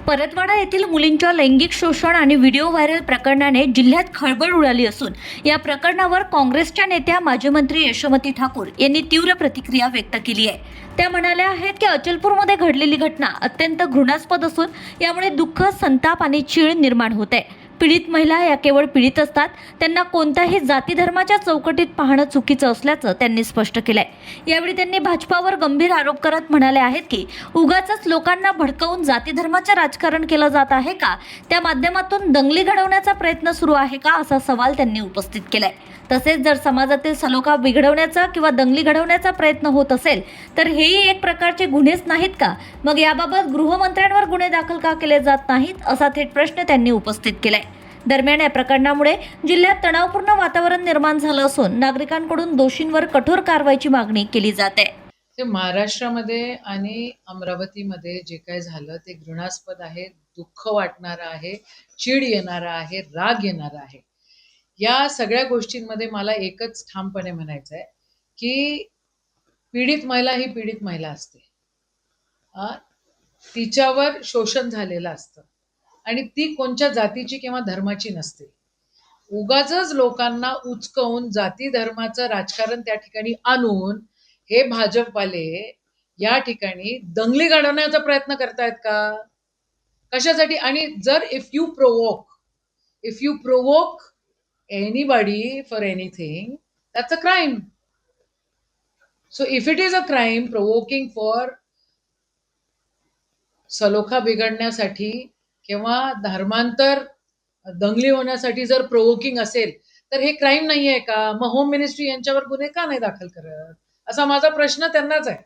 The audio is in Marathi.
परतवाडा येथील मुलींच्या लैंगिक शोषण आणि व्हिडिओ व्हायरल प्रकरणाने जिल्ह्यात खळबळ उडाली असून या प्रकरणावर काँग्रेसच्या नेत्या माजी मंत्री यशोमती ठाकूर यांनी तीव्र प्रतिक्रिया व्यक्त केली आहे. त्या म्हणाल्या आहेत की अचलपूरमध्ये घडलेली घटना अत्यंत घृणास्पद असून यामुळे दुःख, संताप आणि चीड निर्माण होते. पीडित महिला या केवळ पीडित असतात, त्यांना कोणत्याही जाती धर्माच्या चौकटीत पाहणं चुकीचं असल्याचं त्यांनी स्पष्ट केलंय. यावेळी त्यांनी भाजपावर गंभीर आरोप करत म्हणाले आहेत की उगाचच लोकांना भडकवून जाती धर्माचं राजकारण केलं जात आहे का, त्या माध्यमातून दंगली घडवण्याचा प्रयत्न सुरू आहे का, असा सवाल त्यांनी उपस्थित केलाय. तसेच जर समाजातील सलोखा बिघडवण्याचा किंवा दंगली घडवण्याचा प्रयत्न होत असेल तर हेही एक प्रकारचे गुन्हेच नाहीत का? मग याबाबत गृहमंत्र्यांवर गुन्हे दाखल का केले जात नाहीत, असा थेट प्रश्न त्यांनी उपस्थित केलाय. दरम्यान या प्रकरणामुळे जिल्ह्यात तणावपूर्ण वातावरण निर्माण झालं असून नागरिकांकडून दोषींवर कठोर कारवाईची मागणी केली जात आहे. ते महाराष्ट्रामध्ये आणि अमरावतीमध्ये जे काय झालं ते घृणास्पद आहे, दुःख वाटणारं आहे, चीड येणारं आहे, राग येणारा आहे. या सगळ्या गोष्टींमध्ये मला एकच ठामपणे म्हणायचं आहे की पीडित महिला ही पीडित महिला असते. तिच्यावर शोषण झालेलं असतं आणि ती कोणत्या जातीची किंवा धर्माची नसते. उगाचच लोकांना उचकवून जाती धर्माचं राजकारण त्या ठिकाणी आणून हे भाजपवाले या ठिकाणी दंगली घडवण्याचा प्रयत्न करतायत का? कशासाठी? आणि जर if you provoke anybody for anything, that's a crime. So if it is a crime provoking for सलोखा बिघडण्यासाठी किंवा धर्मांतर दंगली होण्यासाठी जर प्रोवोकिंग असेल तर हे क्राईम नाही आहे का? मग होम मिनिस्ट्री यांच्यावर गुन्हे का नाही दाखल करत, असा माझा प्रश्न त्यांनाच आहे.